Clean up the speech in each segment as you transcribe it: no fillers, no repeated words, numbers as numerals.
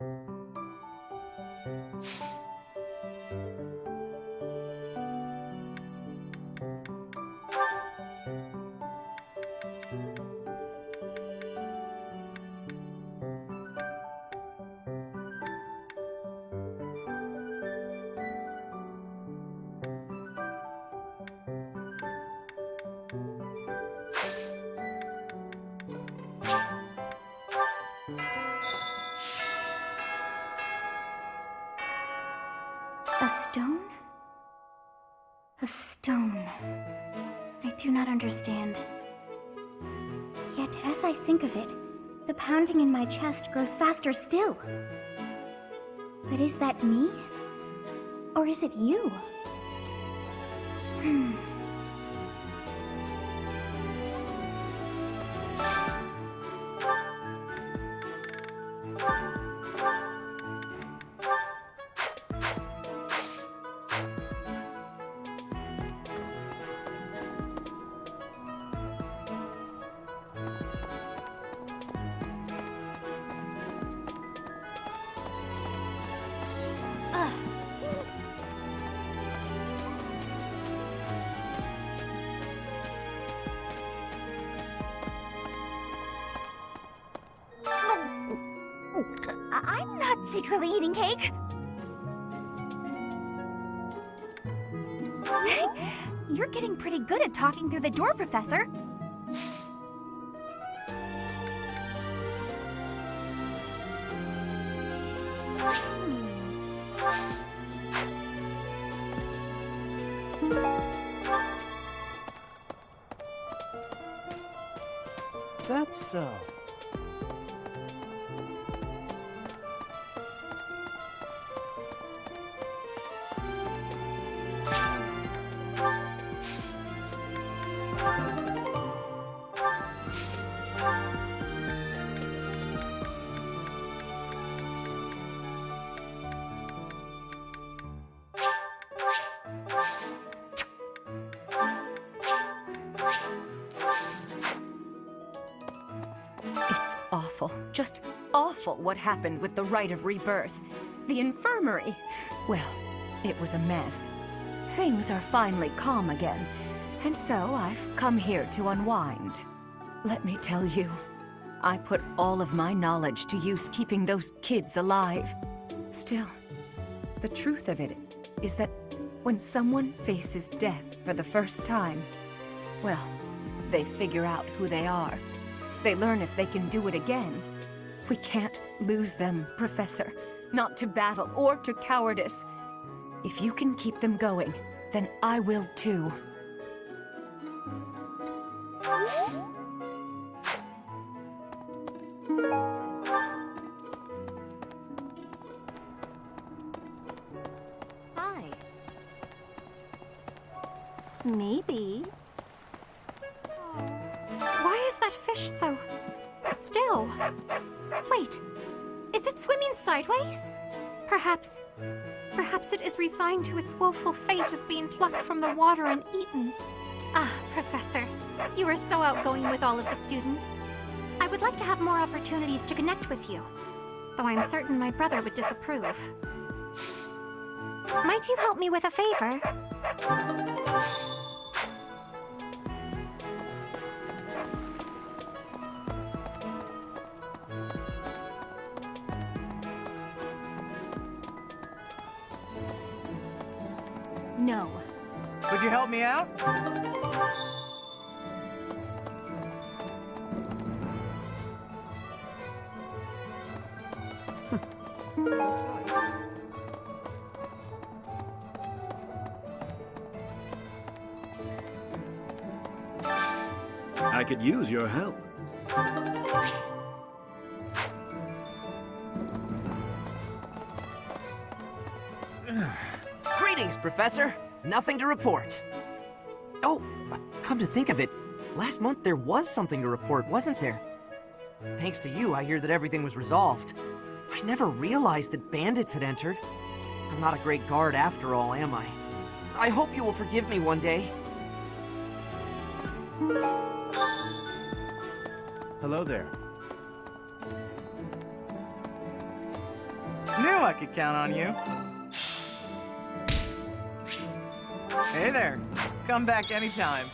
A stone? A stone. I do not understand. Yet, as I think of it, the pounding in my chest grows faster still. But is that me? Or is it you? I'm not secretly eating cake. You're getting pretty good at talking through the door, Professor. That's so. It's awful, just awful what happened with the rite of rebirth. The infirmary. Well, it was a mess. Things are finally calm again, and so I've come here to unwind. Let me tell you, I put all of my knowledge to use keeping those kids alive. Still, the truth of it is that when someone faces death for the first time, well, they figure out who they are. They learn if they can do it again. We can't lose them, Professor. Not to battle or to cowardice. If you can keep them going, then I will too. Hi. Maybe. Why is that fish so still? Wait, is it swimming sideways? Perhaps it is resigned to its woeful fate of being plucked from the water and eaten. Ah, Professor, you are so outgoing with all of the students. I would like to have more opportunities to connect with you, though I'm certain my brother would disapprove. Might you help me with a favor? No. Could you help me out? That's right. I could use your help. Greetings, Professor. Nothing to report. Oh, come to think of it, last month there was something to report, wasn't there? Thanks to you, I hear that everything was resolved. I never realized that bandits had entered. I'm not a great guard after all, am I? I hope you will forgive me one day. Hello there. Knew I could count on you. Hey there. Come back anytime.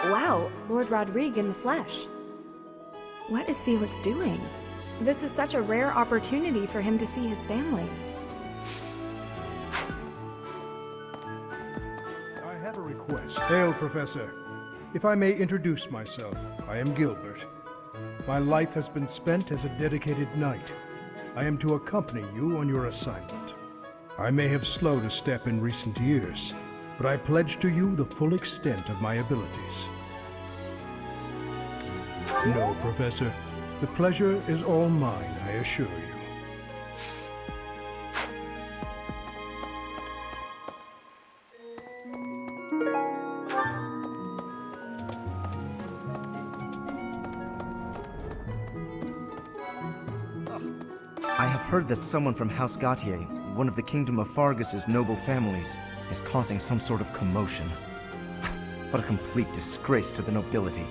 Wow, Lord Rodrigue in the flesh. What is Felix doing? This is such a rare opportunity for him to see his family. I have a request. Hail, Professor. If I may introduce myself, I am Gilbert. My life has been spent as a dedicated knight. I am to accompany you on your assignment. I may have slowed a step in recent years, but I pledge to you the full extent of my abilities. No, Professor. The pleasure is all mine, I assure you. I have heard that someone from House Gautier, one of the Kingdom of Fargus's noble families, is causing some sort of commotion. What a complete disgrace to the nobility.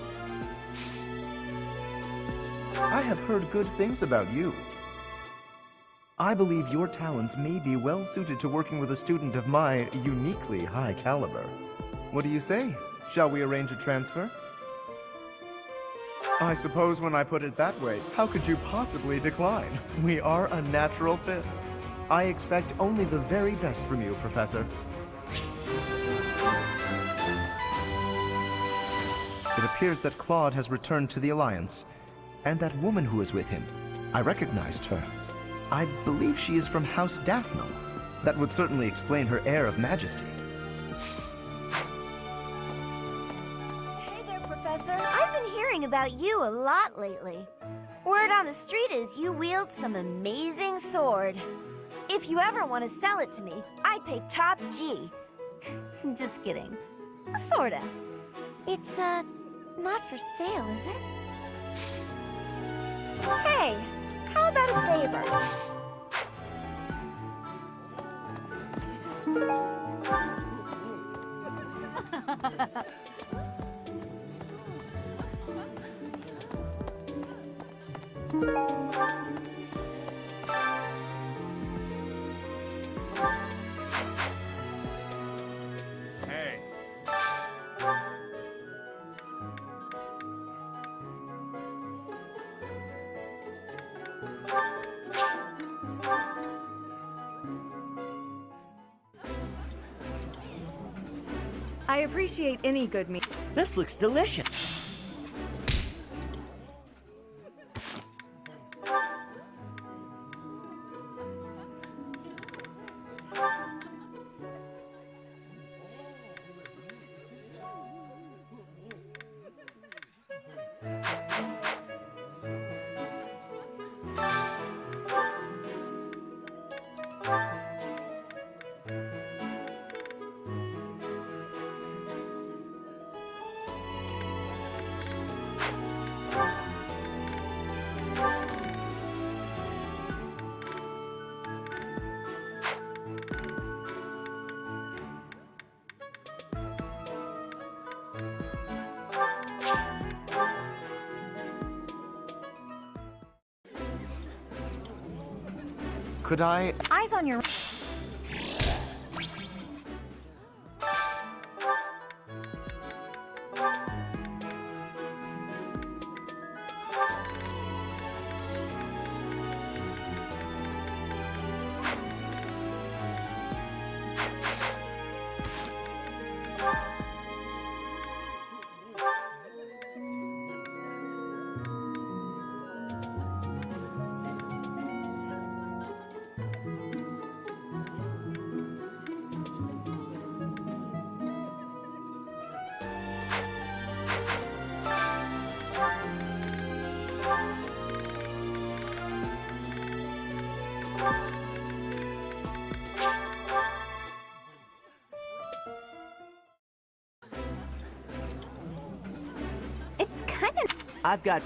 I have heard good things about you. I believe your talents may be well suited to working with a student of my uniquely high caliber. What do you say? Shall we arrange a transfer? I suppose when I put it that way, how could you possibly decline? We are a natural fit. I expect only the very best from you, Professor. It appears that Claude has returned to the Alliance. And that woman who is with him, I recognized her. I believe she is from House Daphne. That would certainly explain her air of majesty. Hey there, Professor. I've been hearing about you a lot lately. Word on the street is you wield some amazing sword. If you ever want to sell it to me, I'd pay top G. Just kidding. Sorta. It's, not for sale, is it? Hey, how about a favor? Hey. I appreciate any good meat. This looks delicious. Could I... Eyes on your... It's kind of... I've got...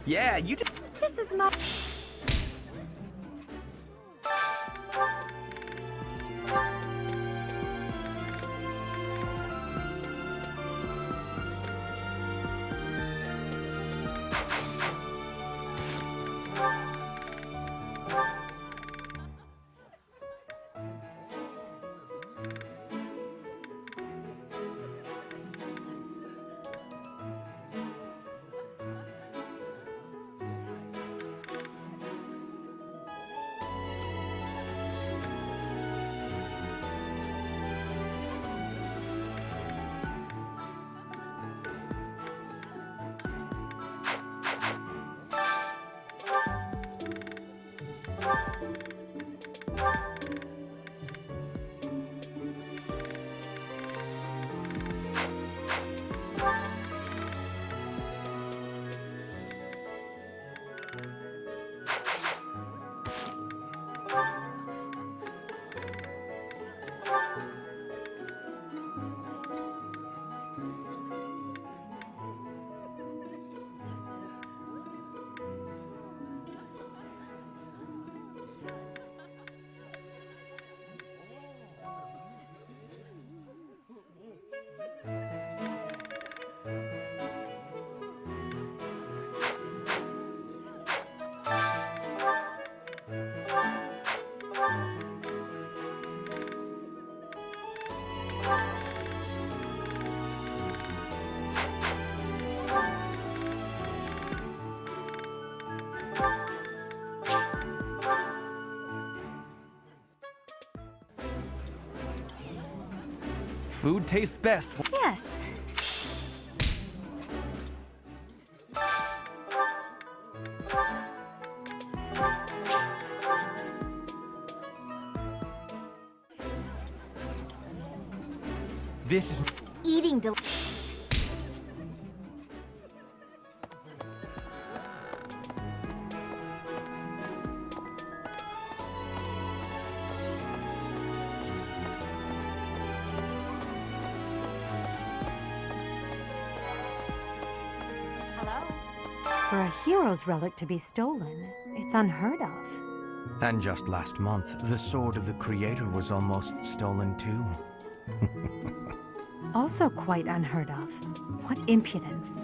Yeah, you This is my... Food tastes best. Yes. This is Eating For a hero's relic to be stolen, it's unheard of. And just last month, the sword of the creator was almost stolen too. Also quite unheard of. What impudence.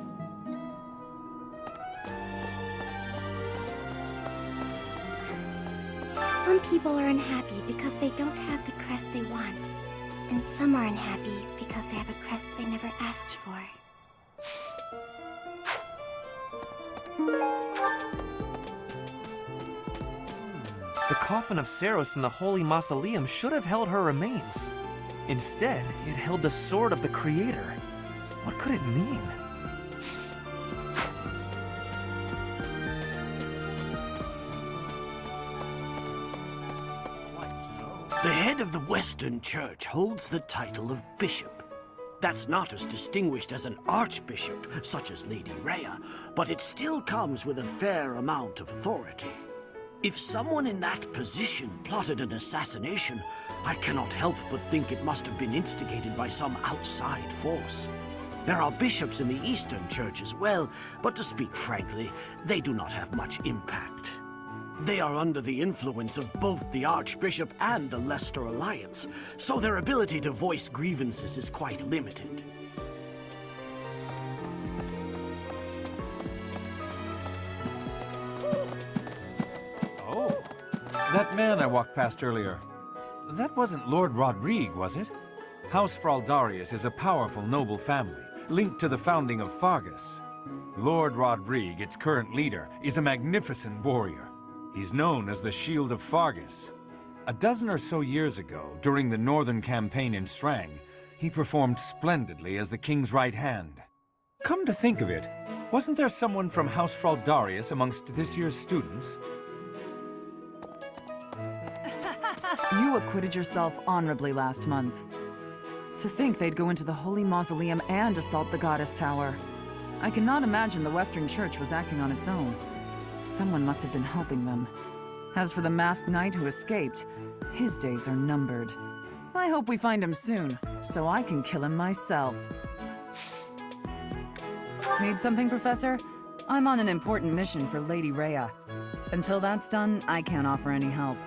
Some people are unhappy because they don't have the crest they want. And some are unhappy because they have a crest they never asked for. The coffin of Saros in the Holy Mausoleum should have held her remains. Instead, it held the sword of the creator. What could it mean? The head of the Western Church holds the title of bishop. That's not as distinguished as an archbishop, such as Lady Rhea, but it still comes with a fair amount of authority. If someone in that position plotted an assassination, I cannot help but think it must have been instigated by some outside force. There are bishops in the Eastern Church as well, but to speak frankly, they do not have much impact. They are under the influence of both the Archbishop and the Leicester Alliance, so their ability to voice grievances is quite limited. Oh, that man I walked past earlier. That wasn't Lord Rodrigue, was it? House Fraldarius is a powerful noble family, linked to the founding of Fargus. Lord Rodrigue, its current leader, is a magnificent warrior. He's known as the Shield of Fargus. A dozen or so years ago, during the Northern Campaign in Srang, he performed splendidly as the king's right hand. Come to think of it, wasn't there someone from House Fraldarius amongst this year's students? You acquitted yourself honorably last month. To think they'd go into the Holy Mausoleum and assault the Goddess Tower. I cannot imagine the Western Church was acting on its own. Someone must have been helping them. As for the masked knight who escaped, his days are numbered. I hope we find him soon, so I can kill him myself. Need something, Professor? I'm on an important mission for Lady Rhea. Until that's done, I can't offer any help.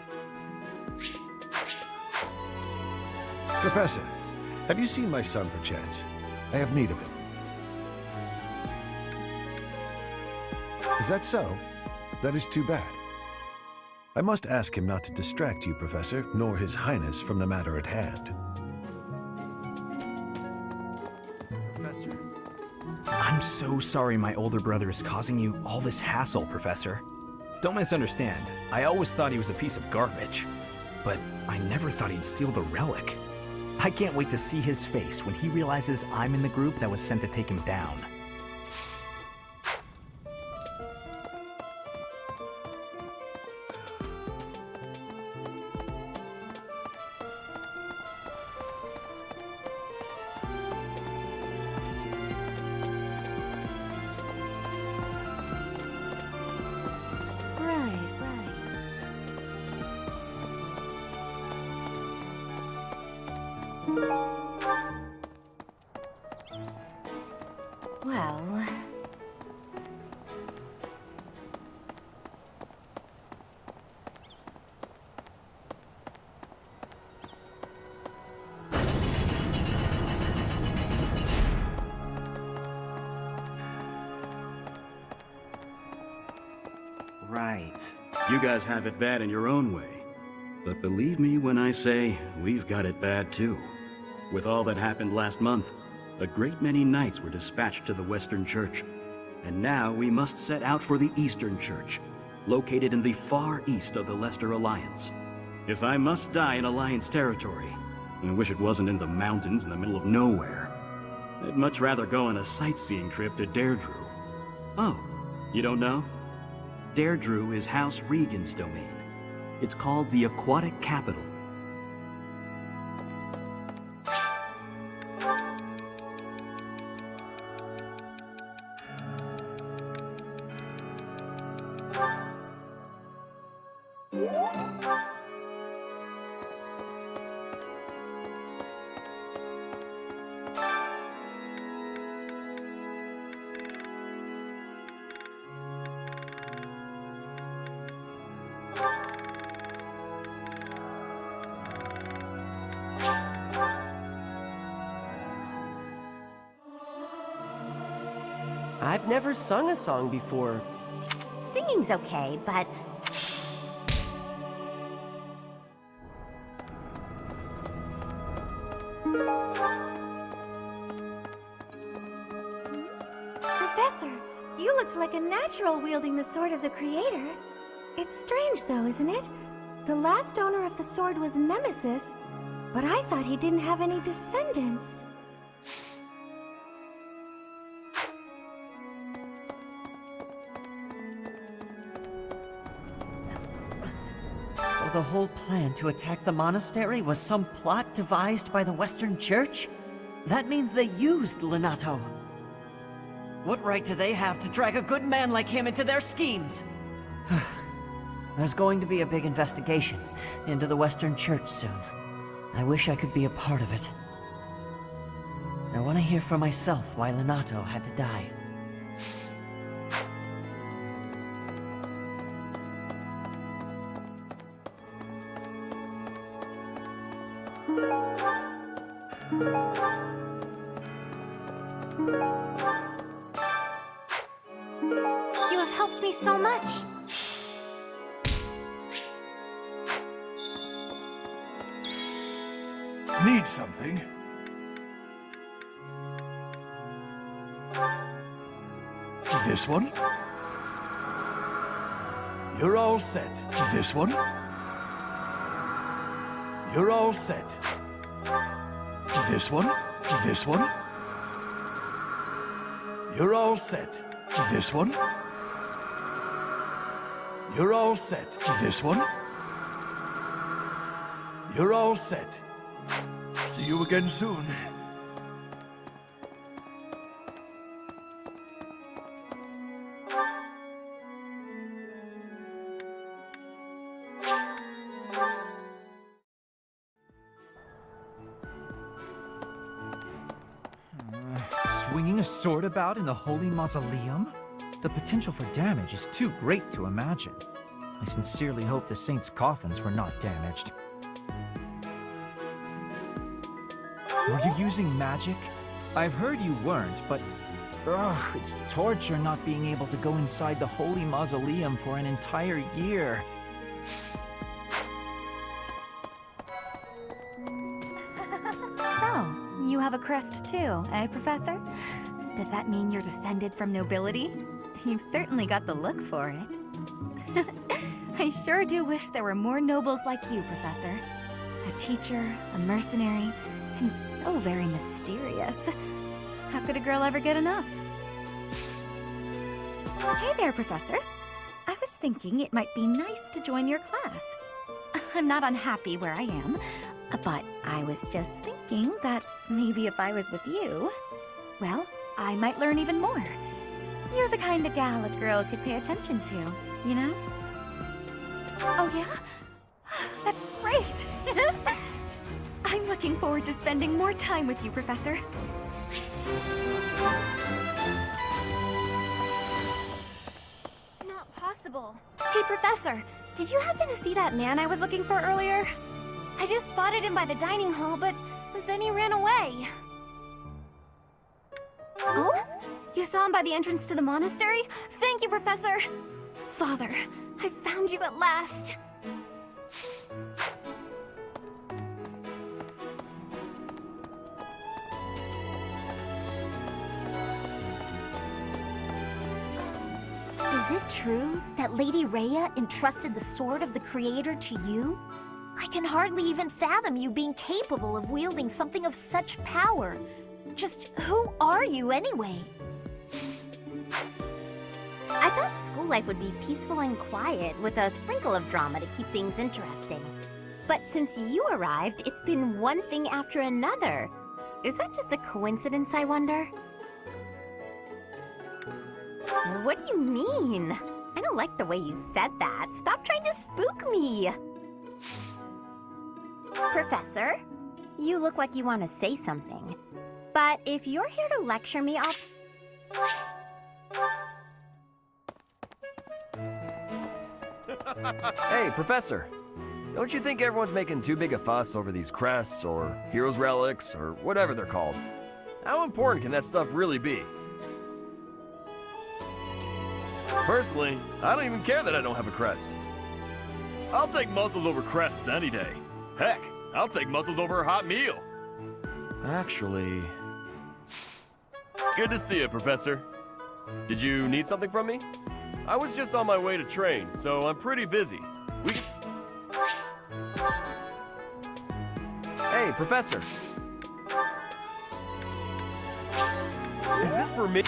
Professor, have you seen my son perchance? I have need of him. Is that so? That is too bad. I must ask him not to distract you, Professor, nor His Highness from the matter at hand. Professor. I'm so sorry my older brother is causing you all this hassle, Professor. Don't misunderstand. I always thought he was a piece of garbage. But I never thought he'd steal the relic. I can't wait to see his face when he realizes I'm in the group that was sent to take him down. Well... Right. You guys have it bad in your own way. But believe me when I say, we've got it bad too. With all that happened last month, a great many knights were dispatched to the Western Church. And now we must set out for the Eastern Church, located in the far east of the Leicester Alliance. If I must die in Alliance territory, I wish it wasn't in the mountains in the middle of nowhere. I'd much rather go on a sightseeing trip to Deirdre. Oh, you don't know? Deirdre is House Regan's domain. It's called the Aquatic Capital. I've never sung a song before. Singing's okay, but... Professor, you looked like a natural wielding the sword of the Creator. It's strange though, isn't it? The last owner of the sword was Nemesis, but I thought he didn't have any descendants. So the whole plan to attack the monastery was some plot devised by the Western Church? That means they used Leonato. What right do they have to drag a good man like him into their schemes? There's going to be a big investigation into the Western Church soon. I wish I could be a part of it. I want to hear for myself why Leonato had to die. You have helped me so much. Need something? This one? You're all set. This one? You're all set. This one? This one? You're all set. This one? You're all set. This one? You're all set. See you again soon. Swinging a sword about in the Holy Mausoleum? The potential for damage is too great to imagine. I sincerely hope the saints' coffins were not damaged. Were you using magic? I've heard you weren't, but it's torture not being able to go inside the holy mausoleum for an entire year. So, you have a crest too, eh, Professor? Does that mean you're descended from nobility? You've certainly got the look for it. I sure do wish there were more nobles like you, Professor. A teacher, a mercenary, and so very mysterious. How could a girl ever get enough? Hey there, Professor. I was thinking it might be nice to join your class. I'm not unhappy where I am, but I was just thinking that maybe if I was with you, well, I might learn even more. You're the kind of gal a girl could pay attention to, you know? Oh yeah? That's great! I'm looking forward to spending more time with you, Professor. Not possible. Hey, Professor, did you happen to see that man I was looking for earlier? I just spotted him by the dining hall, but then he ran away. Oh? You saw him by the entrance to the monastery? Thank you, Professor! Father, I found you at last! Is it true that Lady Rhea entrusted the Sword of the Creator to you? I can hardly even fathom you being capable of wielding something of such power. Just who are you anyway? I thought school life would be peaceful and quiet with a sprinkle of drama to keep things interesting. But since you arrived, it's been one thing after another. Is that just a coincidence, I wonder? What do you mean? I don't like the way you said that. Stop trying to spook me! Professor, you look like you want to say something. But if you're here to lecture me, I'll... Hey, Professor. Don't you think everyone's making too big a fuss over these crests, or heroes' relics, or whatever they're called? How important can that stuff really be? Personally, I don't even care that I don't have a crest. I'll take muscles over crests any day. Heck, I'll take muscles over a hot meal. Actually... Good to see you, Professor. Did you need something from me? I was just on my way to train, so I'm pretty busy. We can... Hey, Professor. Is this for me?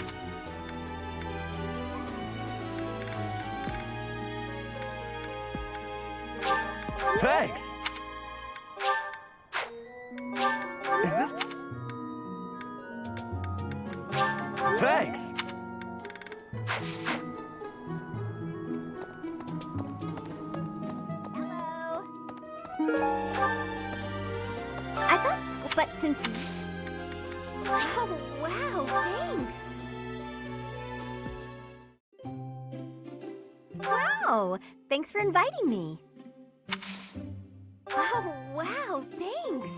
Thanks! Is this... Thanks! Hello. I thought school, but since you... Oh, wow, thanks. Wow, thanks for inviting me. Oh, wow, thanks.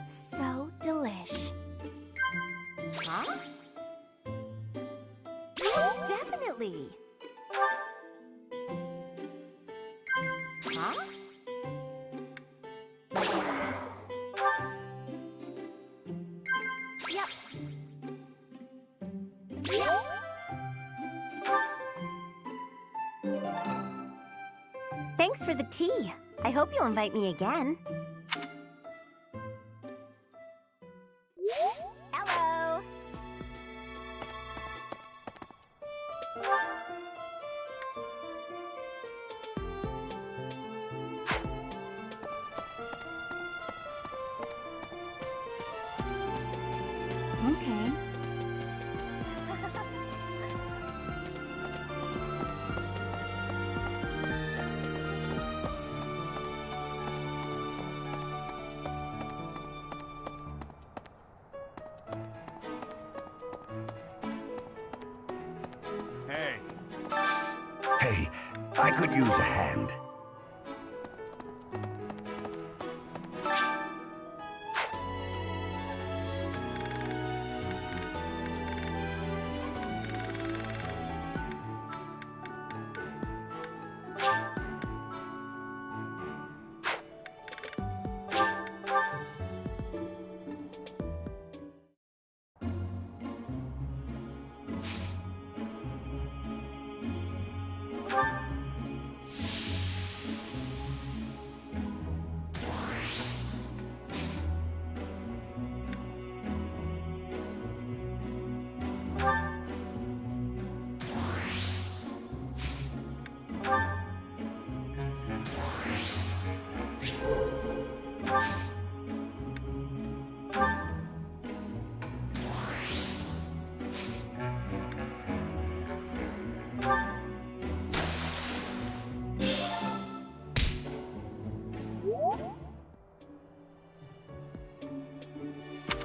So delish. Huh? Yes, definitely. Huh? Yep. Yep. Thanks for the tea. I hope you'll invite me again. Hello. Okay. Hey, I could use a hand.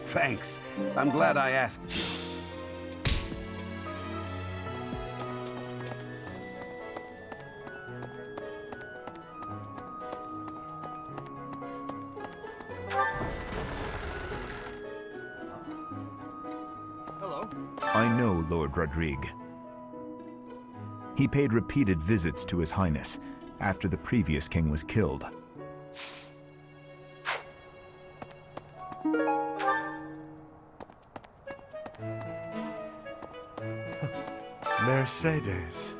Thanks. I'm glad I asked you. Hello. I know Lord Rodrigue. He paid repeated visits to His Highness after the previous king was killed. Mercedes.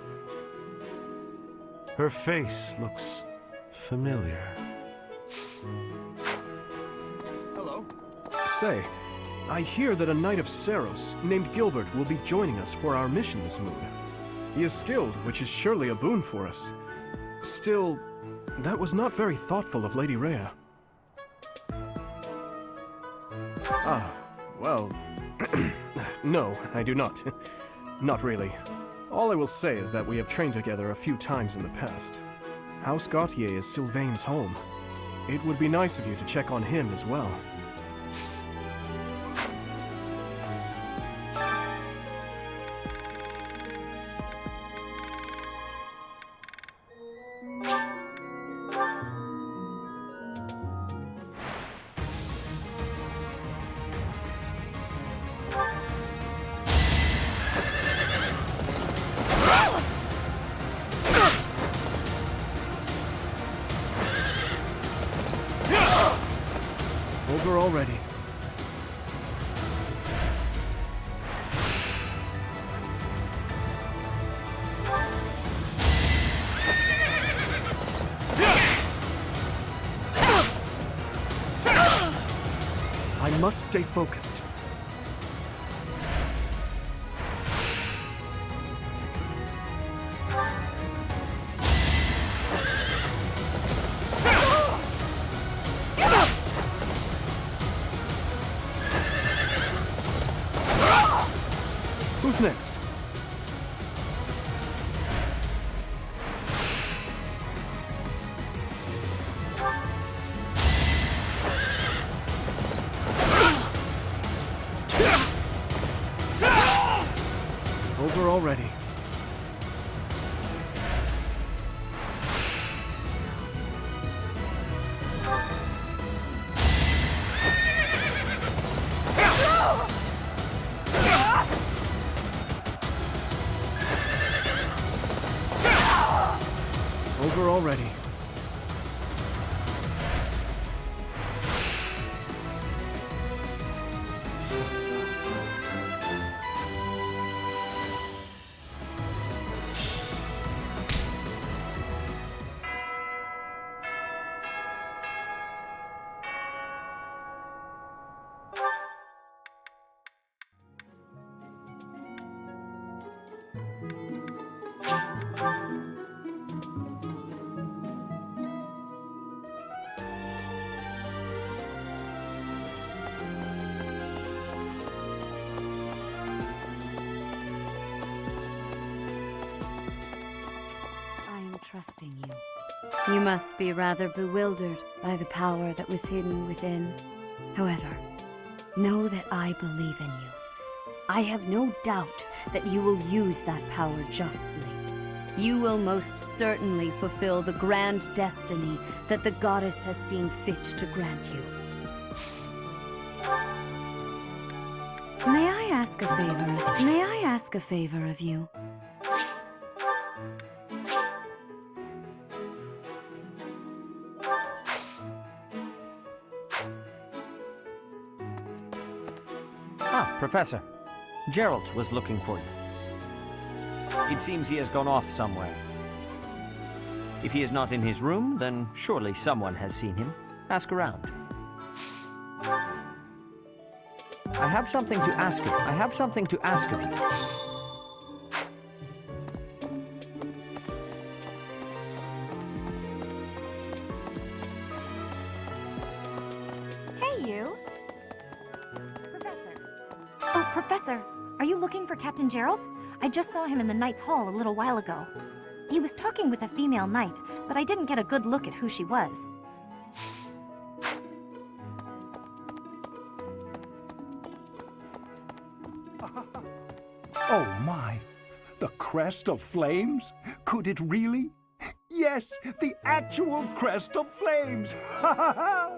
Her face looks familiar. Hello. Say, I hear that a knight of Seros named Gilbert will be joining us for our mission this moon. He is skilled, which is surely a boon for us. Still, that was not very thoughtful of Lady Rhea. Ah, well... no, I do not. Not really. All I will say is that we have trained together a few times in the past. House Gautier is Sylvain's home. It would be nice of you to check on him as well. Over already. I must stay focused. Who's next? Over already. Over already. Trusting you. You must be rather bewildered by the power that was hidden within. However, know that I believe in you. I have no doubt that you will use that power justly. you will most certainly fulfill the grand destiny that the goddess has seen fit to grant you. May I ask a favor? May I ask a favor of you? Ah, Professor. Gerald was looking for you. It seems he has gone off somewhere. If he is not in his room, then surely someone has seen him. Ask around. I have something to ask of you. I have something to ask of you. Hey, you. Professor. Oh, Professor. Are you looking for Captain Gerald? I just saw him in the Knight's Hall a little while ago. He was talking with a female knight, but I didn't get a good look at who she was. Oh my! The crest of flames? Could it really? Yes, the actual crest of flames! Ha ha ha!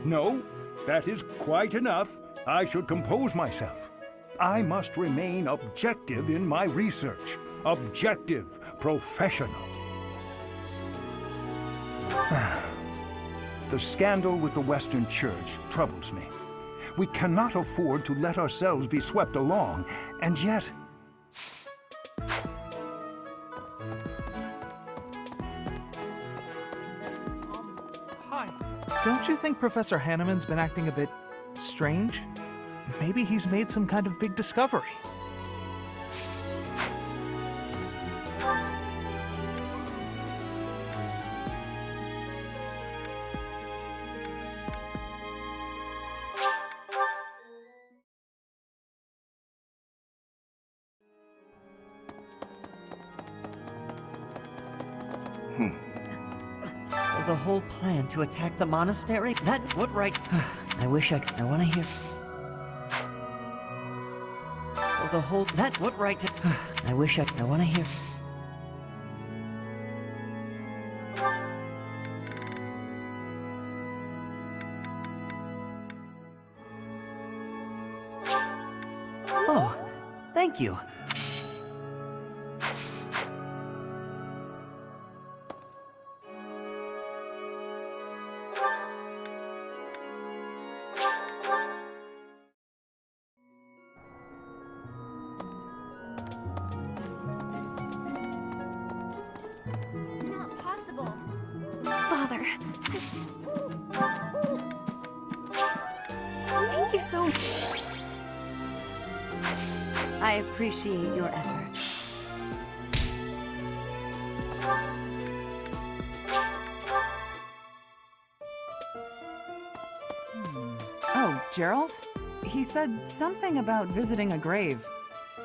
No, that is quite enough. I should compose myself. I must remain objective in my research. Objective, professional. The scandal with the Western Church troubles me. We cannot afford to let ourselves be swept along, and yet... Hi. Don't you think Professor Hanneman's been acting a bit strange? Maybe he's made some kind of big discovery. So the whole plan to attack the monastery? What right? I wish I want to hear... So the whole... What right to... I wish I want to hear... Oh, thank you. Not possible. Father. Thank you so much. I appreciate your effort. Oh, Gerald? He said something about visiting a grave.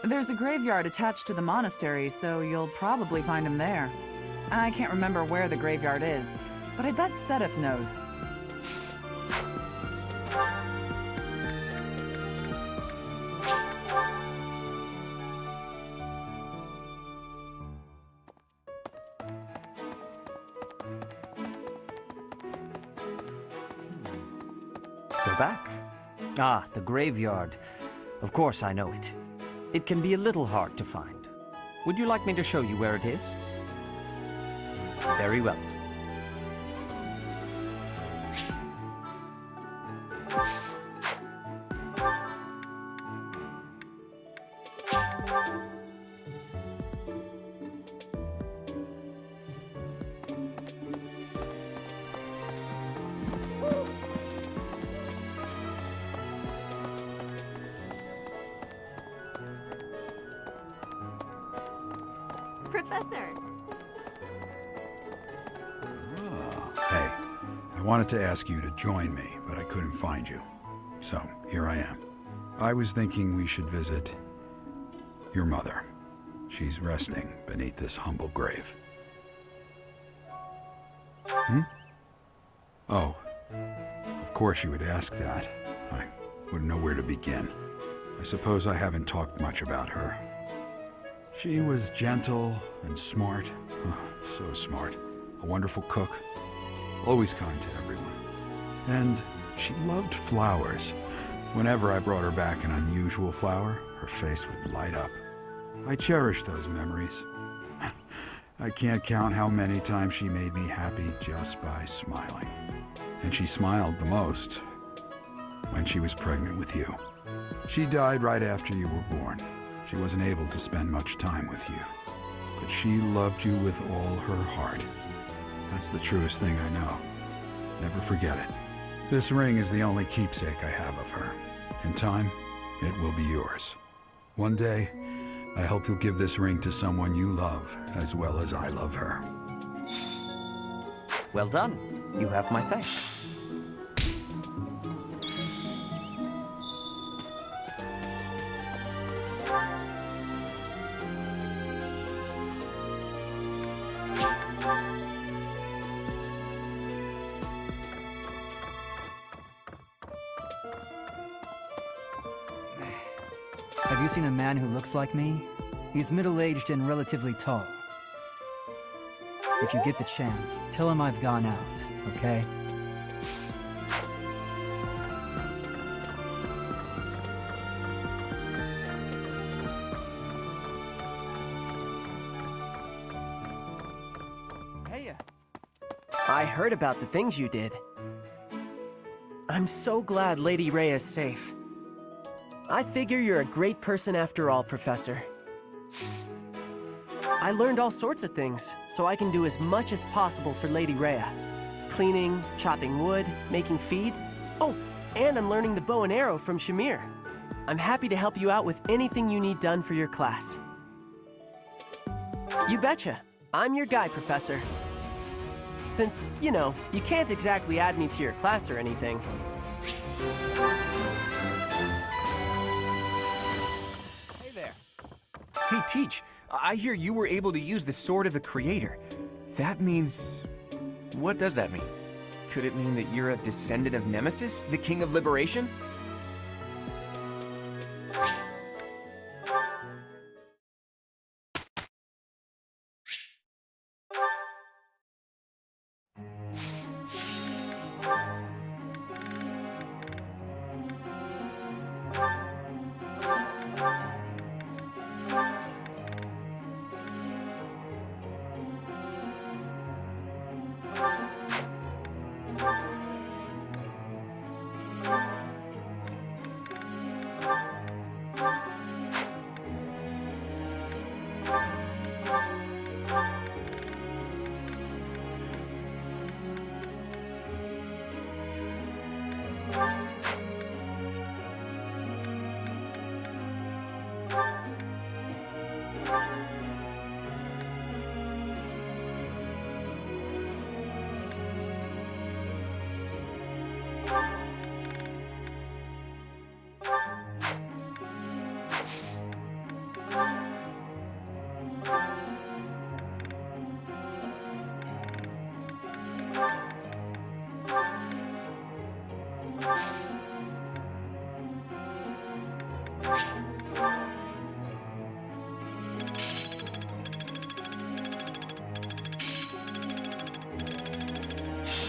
There's a graveyard attached to the monastery, so you'll probably find him there. I can't remember where the graveyard is, but I bet Sedith knows. We're back. Ah, the graveyard. Of course I know it. It can be a little hard to find. Would you like me to show you where it is? Very well. Professor. Hey, I wanted to ask you to join me, but I couldn't find you. So, here I am. I was thinking we should visit your mother. She's resting beneath this humble grave. Oh, of course you would ask that. I wouldn't know where to begin. I suppose I haven't talked much about her. She was gentle and smart. Oh, so smart. A wonderful cook. Always kind to everyone. And she loved flowers. Whenever I brought her back an unusual flower, her face would light up. I cherish those memories. I can't count how many times she made me happy just by smiling. And she smiled the most when she was pregnant with you. She died right after you were born. She wasn't able to spend much time with you. But she loved you with all her heart. That's the truest thing I know. Never forget it. This ring is the only keepsake I have of her. In time, it will be yours. One day, I hope you'll give this ring to someone you love as well as I love her. Well done. You have my thanks. Have you seen a man who looks like me? He's middle-aged and relatively tall. If you get the chance, tell him I've gone out, okay? Hey, I heard about the things you did. I'm so glad Lady Rhea is safe. I figure you're a great person after all, Professor. I learned all sorts of things, so I can do as much as possible for Lady Rhea. Cleaning, chopping wood, making feed. Oh, and I'm learning the bow and arrow from Shamir. I'm happy to help you out with anything you need done for your class. You betcha. I'm your guy, Professor. Since, you know, you can't exactly add me to your class or anything. Hey, Teach, I hear you were able to use the Sword of the Creator. That means... what does that mean? Could it mean that you're a descendant of Nemesis, the King of Liberation?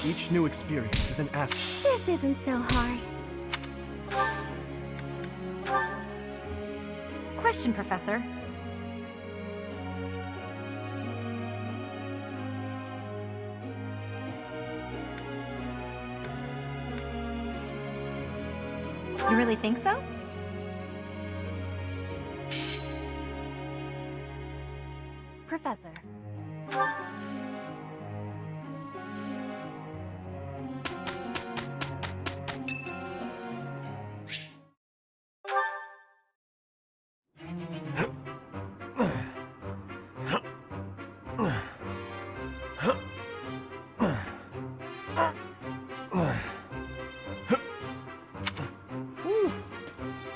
Each new experience is an aspect. This isn't so hard. Question, Professor. You really think so? Professor.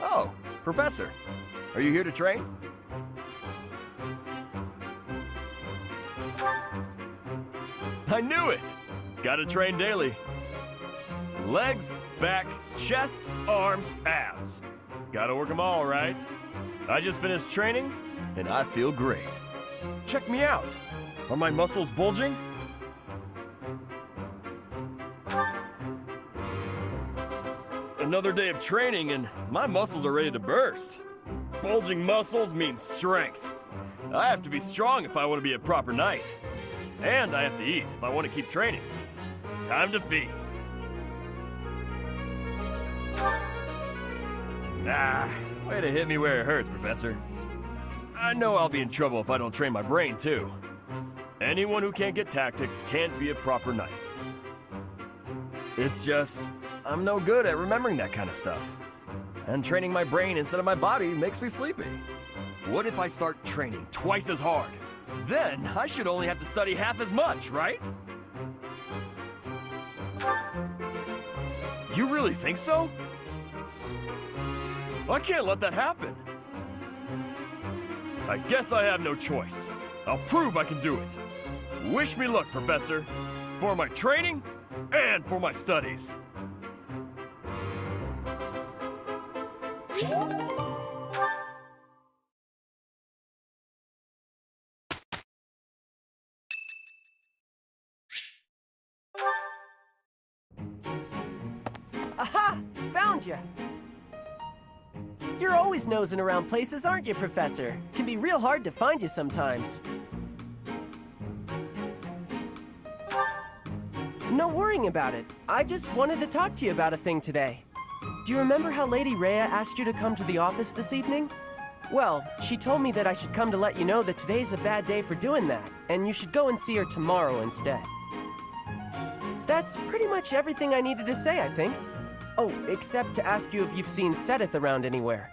Oh, Professor, are you here to train? I knew it! Gotta train daily. Legs, back, chest, arms, abs. Gotta work them all, right? I just finished training, and I feel great. Check me out. Are my muscles bulging? Another day of training, and my muscles are ready to burst. Bulging muscles means strength. I have to be strong if I want to be a proper knight. And I have to eat if I want to keep training. Time to feast. Nah, way to hit me where it hurts, Professor. I know I'll be in trouble if I don't train my brain, too. Anyone who can't get tactics can't be a proper knight. It's just, I'm no good at remembering that kind of stuff. And training my brain instead of my body makes me sleepy. What if I start training twice as hard? Then I should only have to study half as much, right? You really think so? I can't let that happen. I guess I have no choice. I'll prove I can do it. Wish me luck, Professor. For my training and for my studies. Aha! Found you! You're always nosing around places, aren't you, Professor? Can be real hard to find you sometimes. No worrying about it. I just wanted to talk to you about a thing today. Do you remember how Lady Rhea asked you to come to the office this evening? Well, she told me that I should come to let you know that today's a bad day for doing that, and you should go and see her tomorrow instead. That's pretty much everything I needed to say, I think. Oh, except to ask you if you've seen Sedith around anywhere.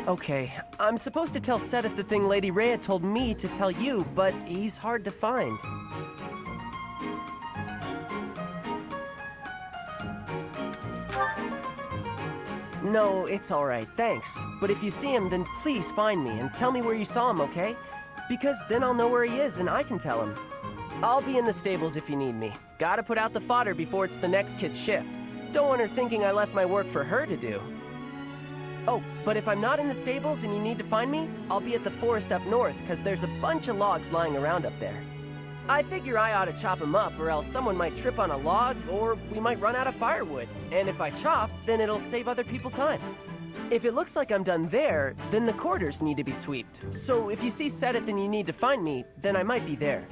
Okay, I'm supposed to tell Sedith the thing Lady Rhea told me to tell you, but he's hard to find. No, it's alright, thanks. But if you see him, then please find me and tell me where you saw him, okay? Because then I'll know where he is and I can tell him. I'll be in the stables if you need me. Gotta put out the fodder before it's the next kid's shift. Don't want her thinking I left my work for her to do. Oh, but if I'm not in the stables and you need to find me, I'll be at the forest up north, because there's a bunch of logs lying around up there. I figure I ought to chop them up, or else someone might trip on a log, or we might run out of firewood. And if I chop, then it'll save other people time. If it looks like I'm done there, then the quarters need to be swept. So if you see Sedith and you need to find me, then I might be there.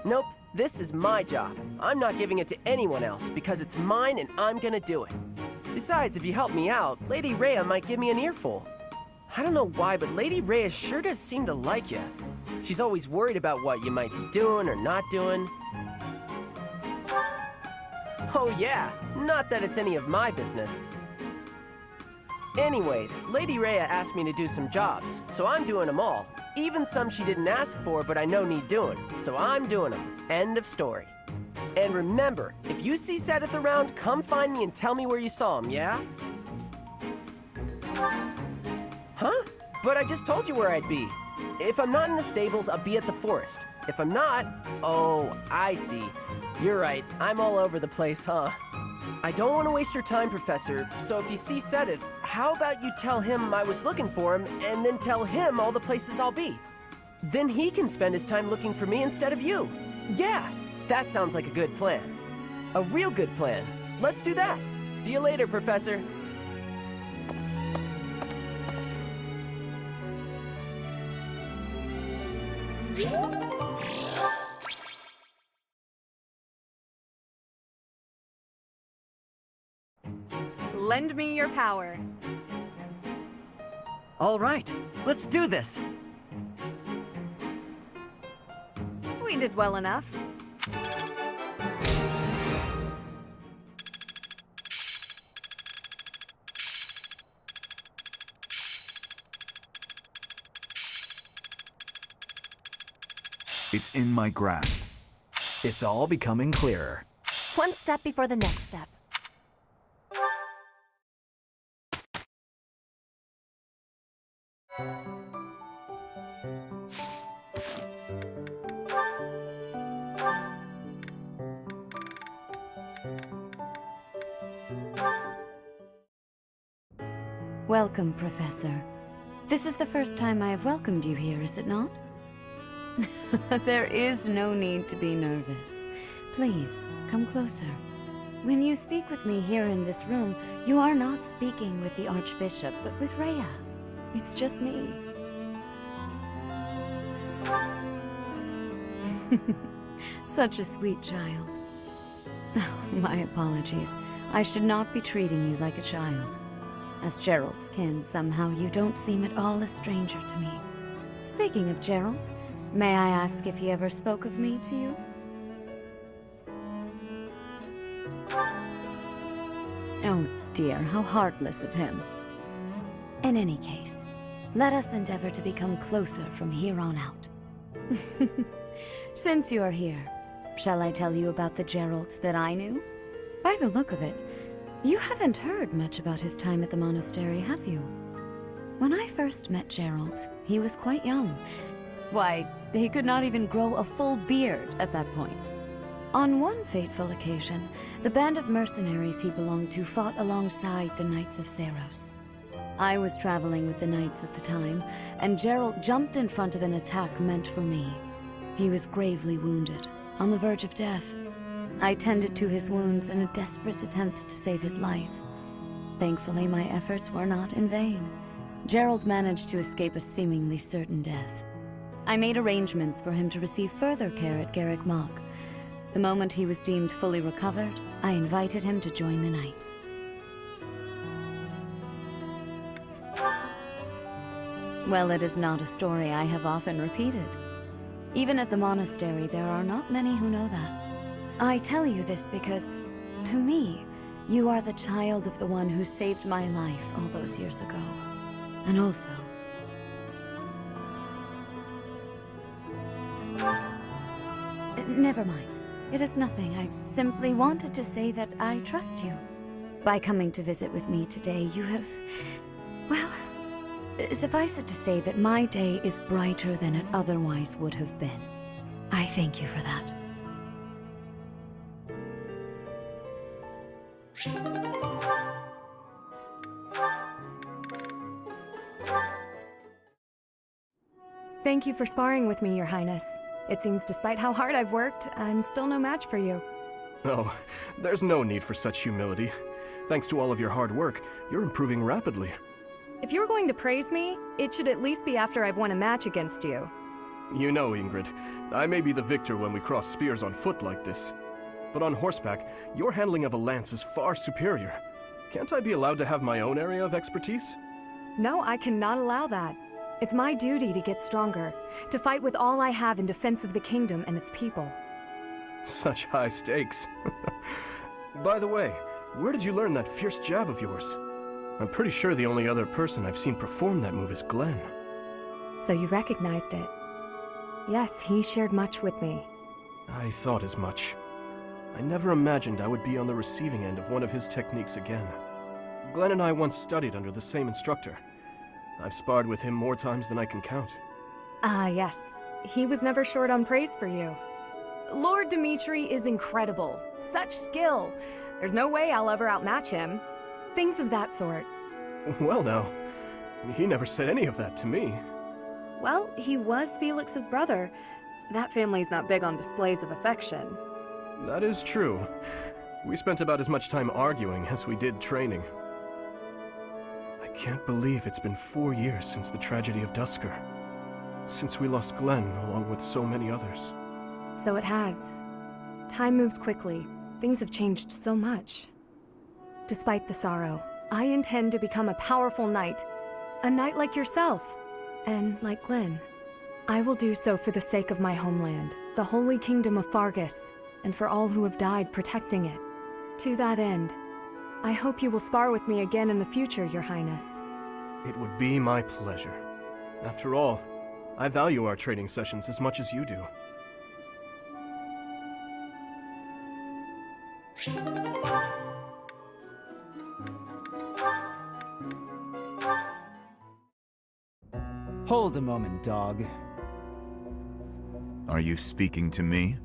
Nope, this is my job. I'm not giving it to anyone else because it's mine and I'm gonna do it. Besides, if you help me out, Lady Rhea might give me an earful. I don't know why, but Lady Rhea sure does seem to like you. She's always worried about what you might be doing or not doing. Oh yeah, not that it's any of my business. Anyways, Lady Rhea asked me to do some jobs, so I'm doing them all. Even some she didn't ask for, but I know need doing, so I'm doing them. End of story. And remember, if you see Sedith around, come find me and tell me where you saw him, yeah? Huh? But I just told you where I'd be. If I'm not in the stables, I'll be at the forest. If I'm not, oh, I see. You're right, I'm all over the place, huh? I don't want to waste your time, Professor, so if you see Sedith, how about you tell him I was looking for him, and then tell him all the places I'll be? Then he can spend his time looking for me instead of you. Yeah, that sounds like a good plan. A real good plan. Let's do that. See you later, Professor. Lend me your power. All right, let's do this. We did well enough. It's in my grasp. It's all becoming clearer. One step before the next step. Welcome, Professor. This is the first time I have welcomed you here, is it not? There is no need to be nervous. Please, come closer. When you speak with me here in this room, you are not speaking with the Archbishop, but with Rhea. It's just me. Such a sweet child. My apologies. I should not be treating you like a child. As Gerald's kin, somehow you don't seem at all a stranger to me. Speaking of Gerald, may I ask if he ever spoke of me to you? Oh dear, how heartless of him. In any case, let us endeavor to become closer from here on out. Since you are here, shall I tell you about the Gerald that I knew? By the look of it, you haven't heard much about his time at the monastery, have you? When I first met Gerald, he was quite young. Why, he could not even grow a full beard at that point. On one fateful occasion, the band of mercenaries he belonged to fought alongside the Knights of Seros. I was traveling with the Knights at the time, and Gerald jumped in front of an attack meant for me. He was gravely wounded, on the verge of death. I tended to his wounds in a desperate attempt to save his life. Thankfully, my efforts were not in vain. Gerald managed to escape a seemingly certain death. I made arrangements for him to receive further care at Garrick Mach. The moment he was deemed fully recovered, I invited him to join the Knights. Well, it is not a story I have often repeated. Even at the monastery, there are not many who know that. I tell you this because, to me, you are the child of the one who saved my life all those years ago. And also... Never mind. It is nothing. I simply wanted to say that I trust you. By coming to visit with me today, you have... well, suffice it to say that my day is brighter than it otherwise would have been. I thank you for that. Thank you for sparring with me, Your Highness. It seems despite how hard I've worked, I'm still no match for you. Oh, there's no need for such humility. Thanks to all of your hard work, you're improving rapidly. If you're going to praise me, it should at least be after I've won a match against you. You know, Ingrid, I may be the victor when we cross spears on foot like this. But on horseback, your handling of a lance is far superior. Can't I be allowed to have my own area of expertise? No, I cannot allow that. It's my duty to get stronger, to fight with all I have in defense of the kingdom and its people. Such high stakes. By the way, where did you learn that fierce jab of yours? I'm pretty sure the only other person I've seen perform that move is Glenn. So you recognized it? Yes, he shared much with me. I thought as much. I never imagined I would be on the receiving end of one of his techniques again. Glenn and I once studied under the same instructor. I've sparred with him more times than I can count. Ah, yes. He was never short on praise for you. Lord Dimitri is incredible. Such skill. There's no way I'll ever outmatch him. Things of that sort. Well now, he never said any of that to me. Well, he was Felix's brother. That family's not big on displays of affection. That is true. We spent about as much time arguing as we did training. I can't believe it's been 4 years since the tragedy of Dusker. Since we lost Glenn, along with so many others. So it has. Time moves quickly. Things have changed so much. Despite the sorrow, I intend to become a powerful knight. A knight like yourself. And like Glenn. I will do so for the sake of my homeland, the Holy Kingdom of Fargus, and for all who have died protecting it. To that end, I hope you will spar with me again in the future, Your Highness. It would be my pleasure. After all, I value our training sessions as much as you do. Hold a moment, dog. Are you speaking to me?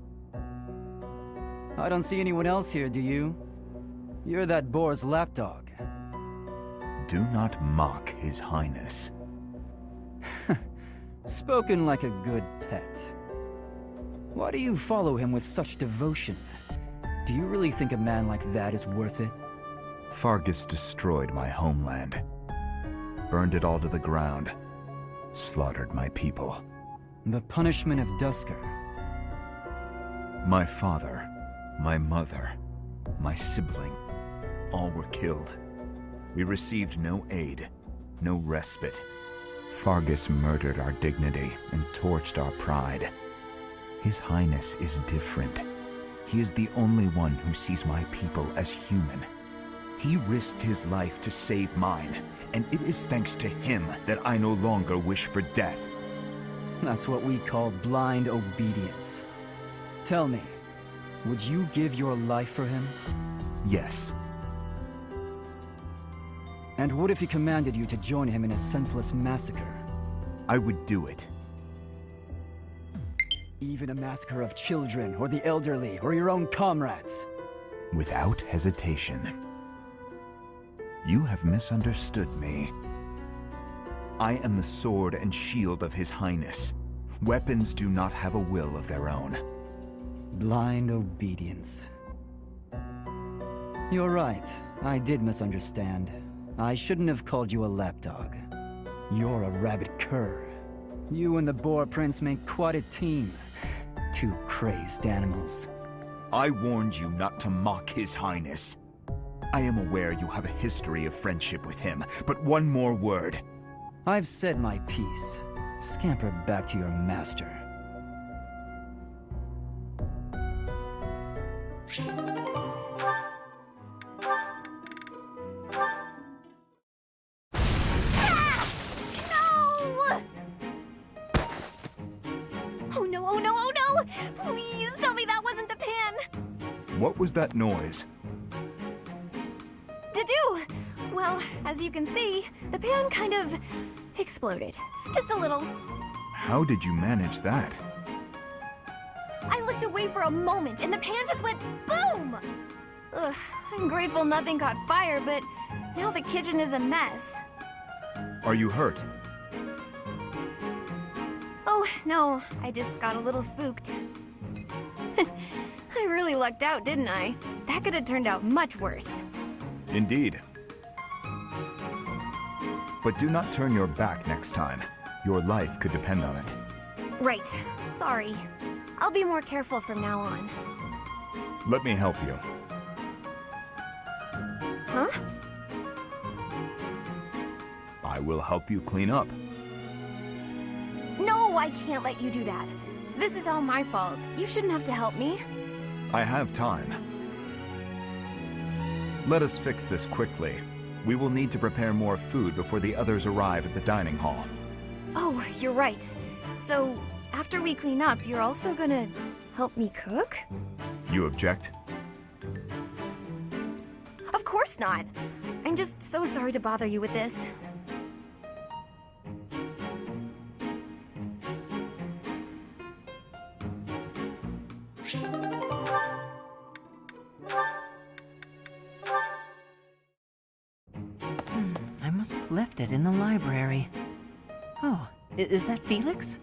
I don't see anyone else here, do you? You're that boar's lapdog. Do not mock His Highness. Spoken like a good pet. Why do you follow him with such devotion? Do you really think a man like that is worth it? Fargus destroyed my homeland, burned it all to the ground, slaughtered my people. The punishment of Dusker. My father, my mother, my sibling, all were killed. We received no aid, no respite. Fargus murdered our dignity and torched our pride. His Highness is different. He is the only one who sees my people as human. He risked his life to save mine, and it is thanks to him that I no longer wish for death. That's what we call blind obedience. Tell me, would you give your life for him? Yes. And what if he commanded you to join him in a senseless massacre? I would do it. Even a massacre of children, or the elderly, or your own comrades? Without hesitation. You have misunderstood me. I am the sword and shield of His Highness. Weapons do not have a will of their own. Blind obedience. You're right, I did misunderstand. I shouldn't have called you a lapdog. You're a rabid cur. You and the Boar Prince make quite a team. Two crazed animals. I warned you not to mock His Highness. I am aware you have a history of friendship with him, but one more word. I've said my piece. Scamper back to your master. Please tell me that wasn't the pan! What was that noise? To-do! Well, as you can see, the pan kind of exploded. Just a little. How did you manage that? I looked away for a moment and the pan just went boom! Ugh, I'm grateful nothing caught fire, but now the kitchen is a mess. Are you hurt? Oh, no, I just got a little spooked. I really lucked out, didn't I? That could have turned out much worse. Indeed. But do not turn your back next time. Your life could depend on it. Right. Sorry. I'll be more careful from now on. Let me help you. Huh? I will help you clean up. No, I can't let you do that. This is all my fault. You shouldn't have to help me. I have time. Let us fix this quickly. We will need to prepare more food before the others arrive at the dining hall. Oh, you're right. So, after we clean up, you're also gonna help me cook? You object? Of course not. I'm just so sorry to bother you with this. I must have left it in the library. Oh, is that Felix?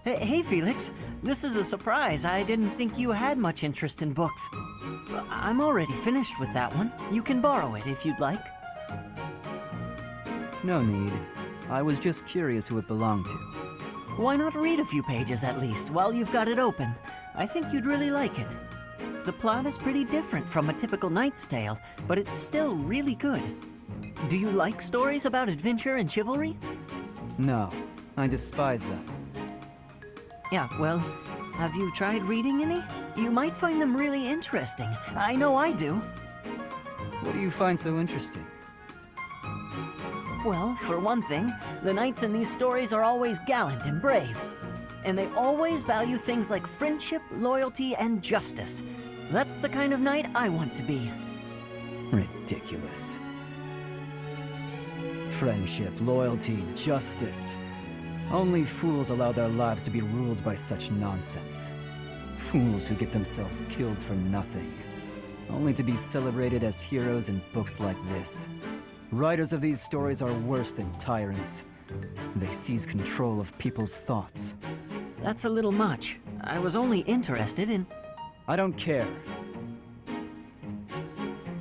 Hey, Felix. This is a surprise. I didn't think you had much interest in books. I'm already finished with that one. You can borrow it if you'd like. No need. I was just curious who it belonged to. Why not read a few pages at least while you've got it open? I think you'd really like it. The plot is pretty different from a typical knight's tale, but it's still really good. Do you like stories about adventure and chivalry? No, I despise them. Yeah, well, have you tried reading any? You might find them really interesting. I know I do. What do you find so interesting? Well, for one thing, the knights in these stories are always gallant and brave. And they always value things like friendship, loyalty, and justice. That's the kind of knight I want to be. Ridiculous. Friendship, loyalty, justice. Only fools allow their lives to be ruled by such nonsense. Fools who get themselves killed for nothing, only to be celebrated as heroes in books like this. Writers of these stories are worse than tyrants. They seize control of people's thoughts. That's a little much. I was only interested in... I don't care.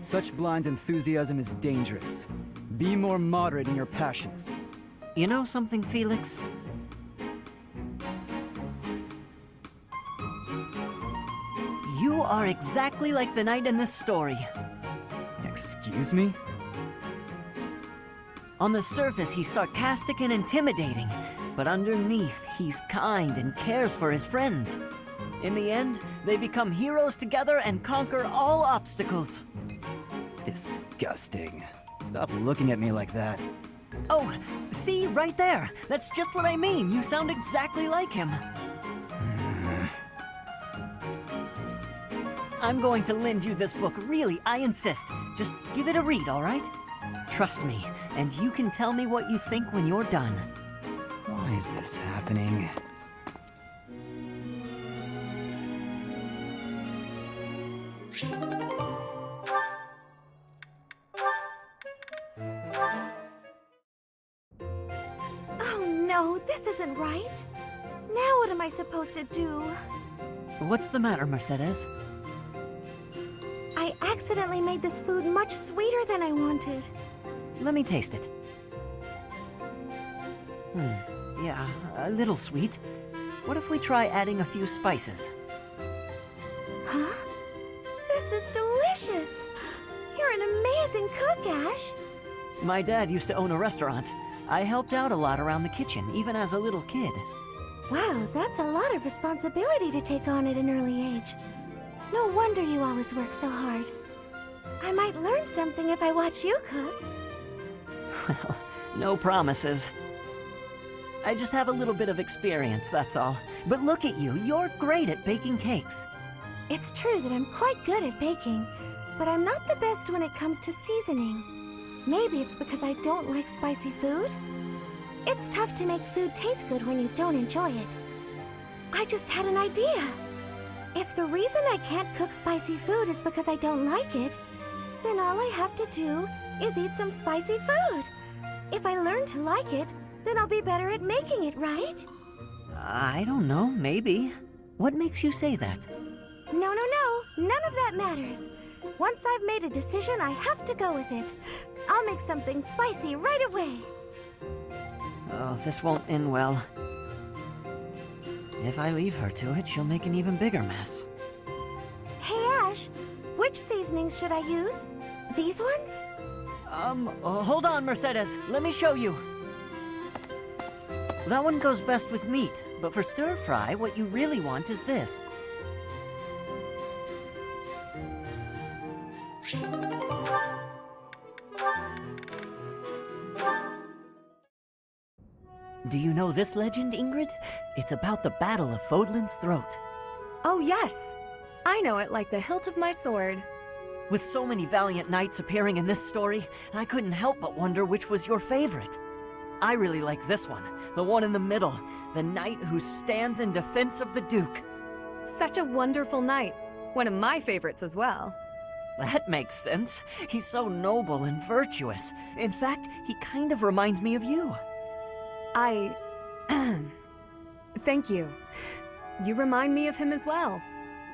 Such blind enthusiasm is dangerous. Be more moderate in your passions. You know something, Felix? You are exactly like the knight in this story. Excuse me? On the surface, he's sarcastic and intimidating, but underneath, he's kind and cares for his friends. In the end, they become heroes together and conquer all obstacles. Disgusting. Stop looking at me like that. Oh, see, right there. That's just what I mean. You sound exactly like him. I'm going to lend you this book, really, I insist. Just give it a read, all right? Trust me, and you can tell me what you think when you're done. Why is this happening? Oh no, this isn't right. Now what am I supposed to do? What's the matter, Mercedes? I accidentally made this food much sweeter than I wanted. Let me taste it. Yeah, a little sweet. What if we try adding a few spices? Huh? This is delicious! You're an amazing cook, Ash! My dad used to own a restaurant. I helped out a lot around the kitchen, even as a little kid. Wow, that's a lot of responsibility to take on at an early age. No wonder you always work so hard. I might learn something if I watch you cook. Well, no promises. I just have a little bit of experience, that's all. But look at you, you're great at baking cakes. It's true that I'm quite good at baking, but I'm not the best when it comes to seasoning. Maybe it's because I don't like spicy food? It's tough to make food taste good when you don't enjoy it. I just had an idea. If the reason I can't cook spicy food is because I don't like it, then all I have to do is eat some spicy food. If I learn to like it, then I'll be better at making it, right? I don't know, maybe. What makes you say that? No. None of that matters. Once I've made a decision, I have to go with it. I'll make something spicy right away. Oh, this won't end well. If I leave her to it, she'll make an even bigger mess. Hey, Ash, which seasonings should I use? These ones? Hold on, Mercedes. Let me show you. That one goes best with meat, but for stir-fry, what you really want is this. Do you know this legend, Ingrid? It's about the Battle of Fodlan's Throat. Oh, yes. I know it like the hilt of my sword. With so many valiant knights appearing in this story, I couldn't help but wonder which was your favorite. I really like this one, the one in the middle, the knight who stands in defense of the Duke. Such a wonderful knight. One of my favorites as well. That makes sense. He's so noble and virtuous. In fact, he kind of reminds me of you. Thank you. You remind me of him as well.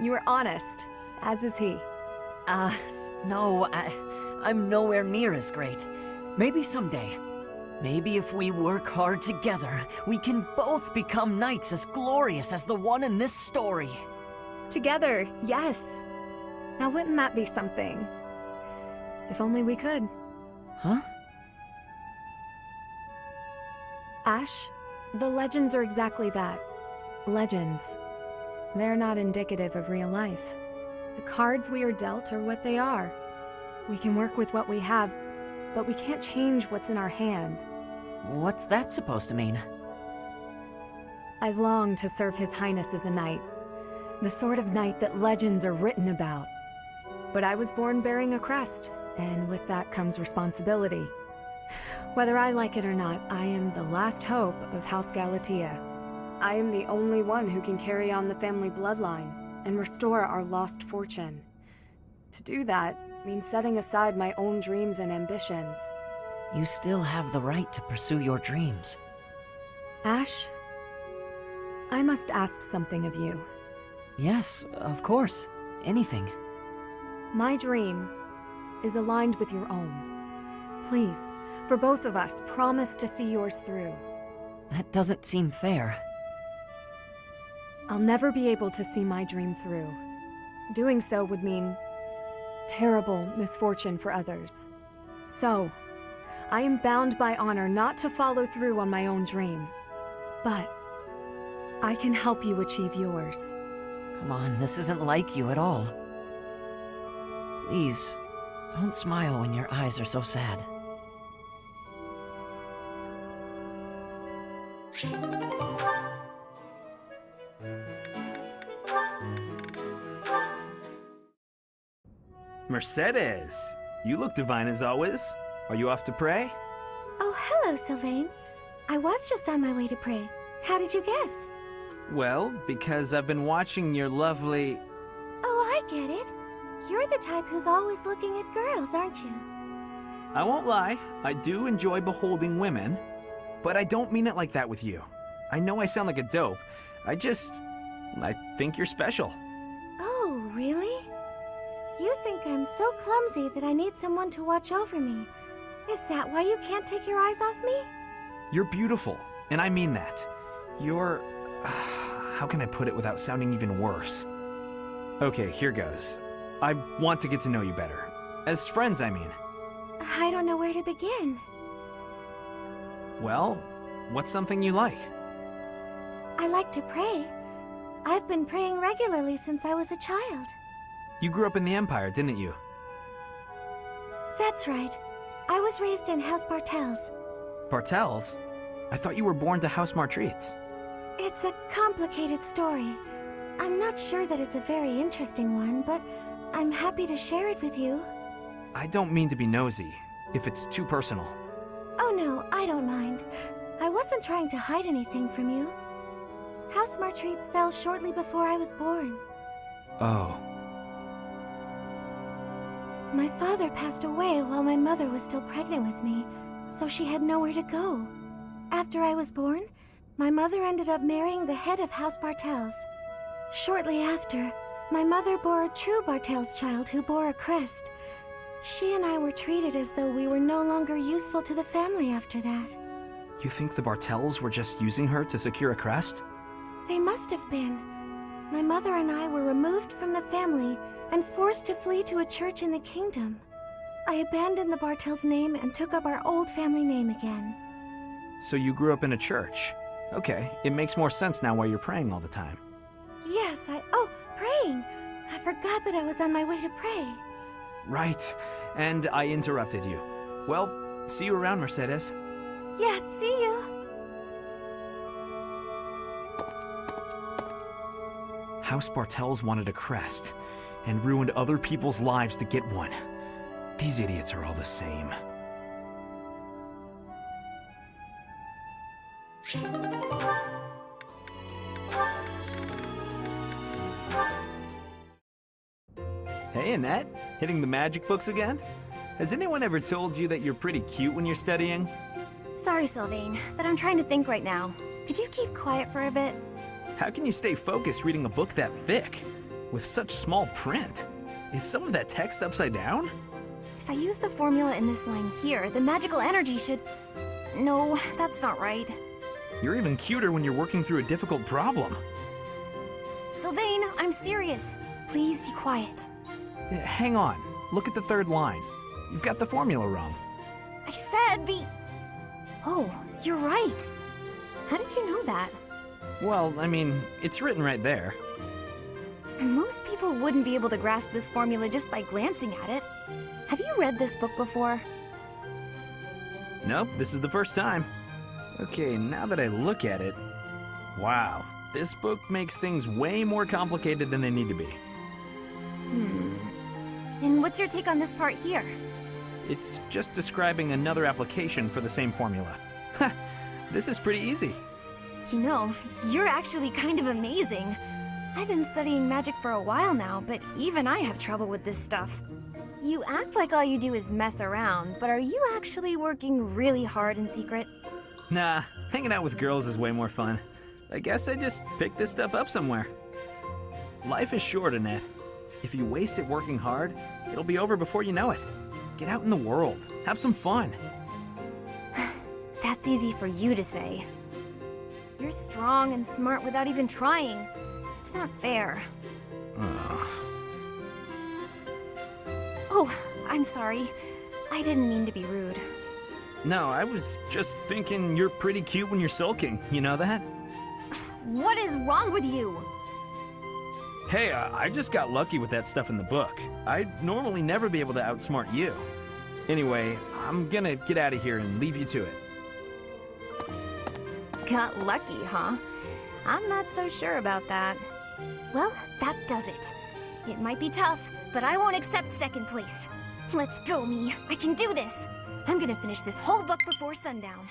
You are honest, as is he. No, I'm nowhere near as great. Maybe someday. Maybe if we work hard together, we can both become knights as glorious as the one in this story. Together, yes. Now wouldn't that be something? If only we could. Huh? Ash, the legends are exactly that. Legends. They're not indicative of real life. The cards we are dealt are what they are. We can work with what we have, but we can't change what's in our hand. What's that supposed to mean? I long to serve His Highness as a knight. The sort of knight that legends are written about. But I was born bearing a crest, and with that comes responsibility. Whether I like it or not, I am the last hope of House Galatea. I am the only one who can carry on the family bloodline. and restore our lost fortune. To do that means setting aside my own dreams and ambitions. You still have the right to pursue your dreams. Ash, I must ask something of you. Yes, of course. Anything. My dream is aligned with your own. Please, for both of us, promise to see yours through. That doesn't seem fair. I'll never be able to see my dream through. Doing so would mean terrible misfortune for others. So, I am bound by honor not to follow through on my own dream. But I can help you achieve yours. Come on, this isn't like you at all. Please, don't smile when your eyes are so sad. Mercedes, you look divine as always. Are you off to pray? Oh, hello, Sylvain. I was just on my way to pray. How did you guess? Well, because I've been watching your lovely... Oh, I get it. You're the type who's always looking at girls, aren't you? I won't lie, I do enjoy beholding women, but I don't mean it like that with you. I know I sound like a dope. I think you're special. Oh, really? You think I'm so clumsy that I need someone to watch over me. Is that why you can't take your eyes off me? You're beautiful, and I mean that. You're... how can I put it without sounding even worse? Okay, here goes. I want to get to know you better. As friends, I mean. I don't know where to begin. Well, what's something you like? I like to pray. I've been praying regularly since I was a child. You grew up in the Empire, didn't you? That's right. I was raised in House Bartels. Bartels? I thought you were born to House Martreats. It's a complicated story. I'm not sure that it's a very interesting one, but I'm happy to share it with you. I don't mean to be nosy, if it's too personal. Oh no, I don't mind. I wasn't trying to hide anything from you. House Martreats fell shortly before I was born. Oh. My father passed away while my mother was still pregnant with me, so she had nowhere to go. After I was born, my mother ended up marrying the head of House Bartels. Shortly after, my mother bore a true Bartels child who bore a crest. She and I were treated as though we were no longer useful to the family after that. You think the Bartels were just using her to secure a crest? They must have been. My mother and I were removed from the family and forced to flee to a church in the kingdom. I abandoned the Bartels name and took up our old family name again. So you grew up in a church. Okay, it makes more sense now why you're praying all the time. Yes, Oh, praying! I forgot that I was on my way to pray. Right, and I interrupted you. Well, see you around, Mercedes. Yes, see you. House Bartels wanted a crest, and ruined other people's lives to get one. These idiots are all the same. Hey, Annette, hitting the magic books again? Has anyone ever told you that you're pretty cute when you're studying? Sorry, Sylvain, but I'm trying to think right now. Could you keep quiet for a bit? How can you stay focused reading a book that thick? With such small print? Is some of that text upside down? If I use the formula in this line here, the magical energy should... No, that's not right. You're even cuter when you're working through a difficult problem. Sylvain, I'm serious. Please be quiet. Hang on. Look at the third line. You've got the formula wrong. I said the... Oh, you're right. How did you know that? Well, I mean, it's written right there. Most people wouldn't be able to grasp this formula just by glancing at it. Have you read this book before? Nope, this is the first time. Okay, now that I look at it... Wow, this book makes things way more complicated than they need to be. And what's your take on this part here? It's just describing another application for the same formula. Ha! This is pretty easy. You know, you're actually kind of amazing. I've been studying magic for a while now, but even I have trouble with this stuff. You act like all you do is mess around, but are you actually working really hard in secret? Nah, hanging out with girls is way more fun. I guess I just picked this stuff up somewhere. Life is short, Annette. If you waste it working hard, it'll be over before you know it. Get out in the world. Have some fun. That's easy for you to say. You're strong and smart without even trying. It's not fair. Oh, I'm sorry. I didn't mean to be rude. No, I was just thinking you're pretty cute when you're sulking. You know that? What is wrong with you? Hey, I just got lucky with that stuff in the book. I'd normally never be able to outsmart you. Anyway, I'm gonna get out of here and leave you to it. Got lucky, huh? I'm not so sure about that. Well, that does it. It might be tough, but I won't accept second place. Let's go, me. I can do this. I'm gonna finish this whole book before sundown.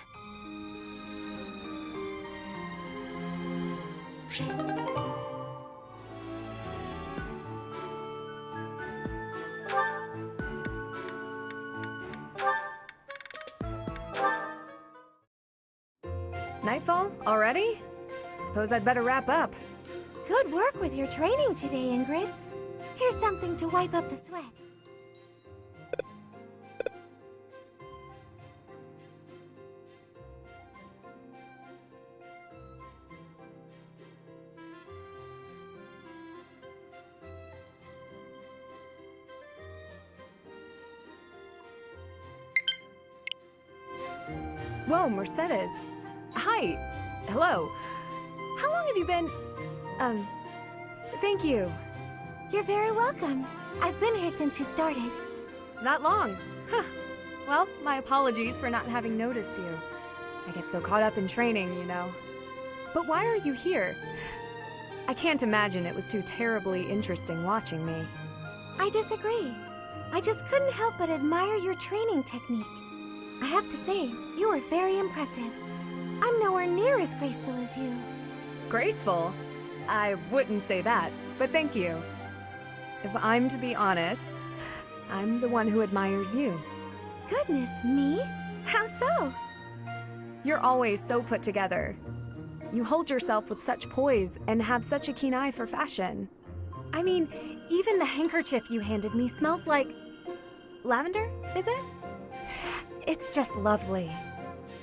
Nightfall? Already? Suppose I'd better wrap up. Good work with your training today, Ingrid. Here's something to wipe up the sweat. Whoa, Mercedes. Hi. Hello. How long have you been... Thank you. You're very welcome. I've been here since you started. That long? Huh. Well, my apologies for not having noticed you. I get so caught up in training, you know. But why are you here? I can't imagine it was too terribly interesting watching me. I disagree. I just couldn't help but admire your training technique. I have to say, you were very impressive. I'm nowhere near as graceful as you. Graceful? I wouldn't say that, but thank you. If I'm to be honest, I'm the one who admires you. Goodness me? How so? You're always so put together. You hold yourself with such poise and have such a keen eye for fashion. I mean, even the handkerchief you handed me smells like... lavender, is it? It's just lovely.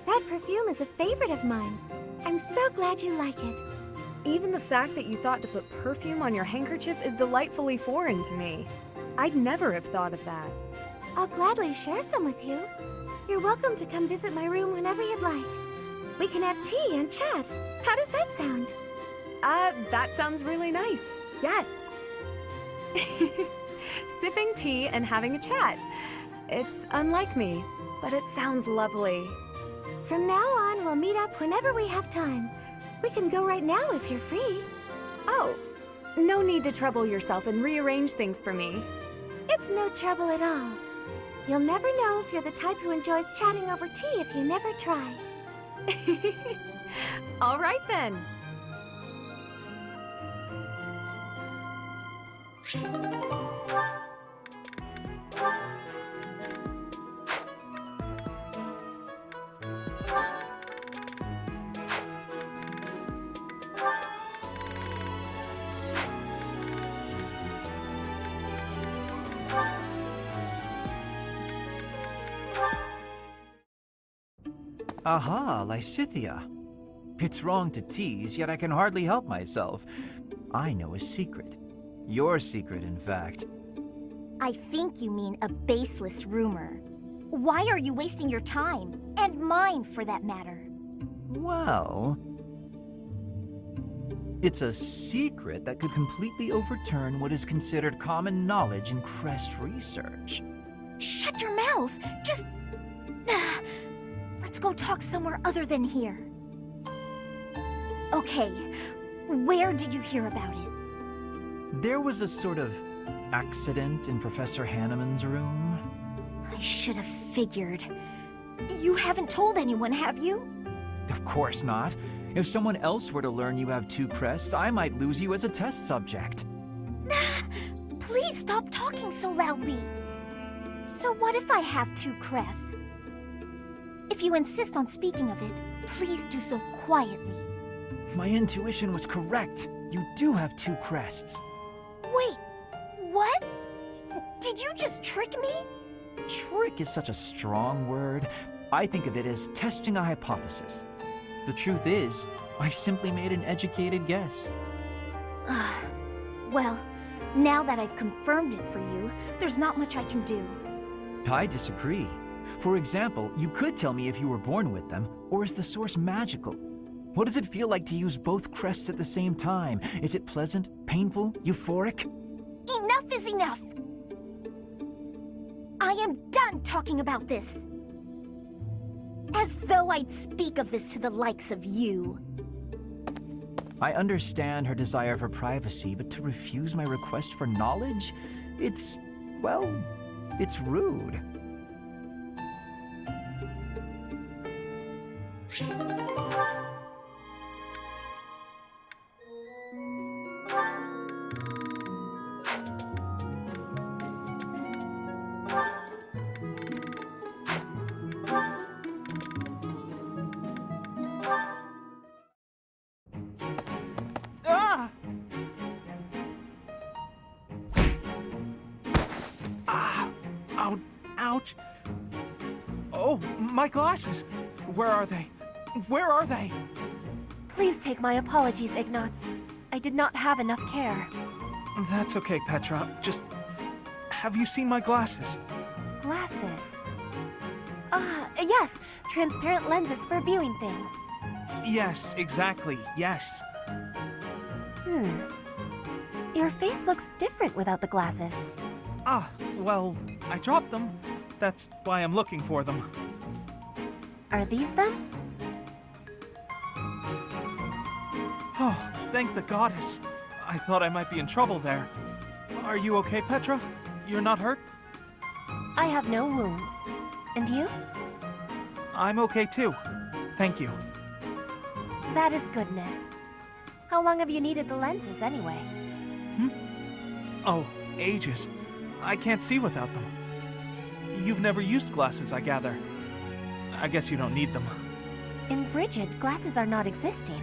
That perfume is a favorite of mine. I'm so glad you like it. Even the fact that you thought to put perfume on your handkerchief is delightfully foreign to me. I'd never have thought of that. I'll gladly share some with you. You're welcome to come visit my room whenever you'd like. We can have tea and chat. How does that sound? That sounds really nice. Yes. Sipping tea and having a chat. It's unlike me, but it sounds lovely. From now on, we'll meet up whenever we have time. We can go right now if you're free. Oh, no need to trouble yourself and rearrange things for me. It's no trouble at all. You'll never know if you're the type who enjoys chatting over tea if you never try. All right then. Aha, Lysithea. It's wrong to tease, yet I can hardly help myself. I know a secret. Your secret, in fact. I think you mean a baseless rumor. Why are you wasting your time? And mine, for that matter. Well... it's a secret that could completely overturn what is considered common knowledge in Crest research. Shut your mouth! Just... Let's go talk somewhere other than here. Okay, where did you hear about it? There was a sort of accident in Professor Hanneman's room. I should have figured. You haven't told anyone, have you? Of course not. If someone else were to learn you have 2 crests, I might lose you as a test subject. Please stop talking so loudly. So what if I have 2 crests? If you insist on speaking of it, please do so quietly. My intuition was correct. You do have 2 crests. Wait, what? Did you just trick me? Trick is such a strong word. I think of it as testing a hypothesis. The truth is, I simply made an educated guess. Well, now that I've confirmed it for you, there's not much I can do. I disagree. For example, you could tell me if you were born with them, or is the source magical? What does it feel like to use both crests at the same time? Is it pleasant, painful, euphoric? Enough is enough! I am done talking about this! As though I'd speak of this to the likes of you. I understand her desire for privacy, but to refuse my request for knowledge? It's, well, it's rude. Ouch! Oh, my glasses! Where are they? Where are they? Please take my apologies, Ignatz. I did not have enough care. That's okay, Petra. Just... have you seen my glasses? Glasses? Yes. Transparent lenses for viewing things. Yes, exactly. Yes. Your face looks different without the glasses. Well, I dropped them. That's why I'm looking for them. Are these them? Oh, thank the goddess. I thought I might be in trouble there. Are you okay, Petra? You're not hurt? I have no wounds. And you? I'm okay too. Thank you. That is goodness. How long have you needed the lenses anyway? Oh, ages. I can't see without them. You've never used glasses, I gather. I guess you don't need them. In Brigid, glasses are not existing.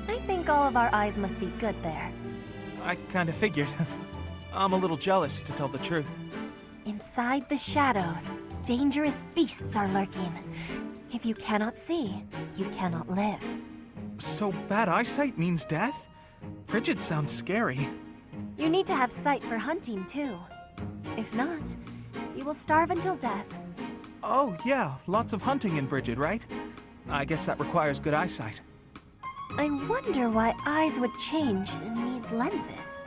I think all of our eyes must be good there. I kinda figured. I'm a little jealous, to tell the truth. Inside the shadows, dangerous beasts are lurking. If you cannot see, you cannot live. So bad eyesight means death? Brigid sounds scary. You need to have sight for hunting, too. If not, you will starve until death. Oh, yeah, lots of hunting in Brigid, right? I guess that requires good eyesight. I wonder why eyes would change and need lenses.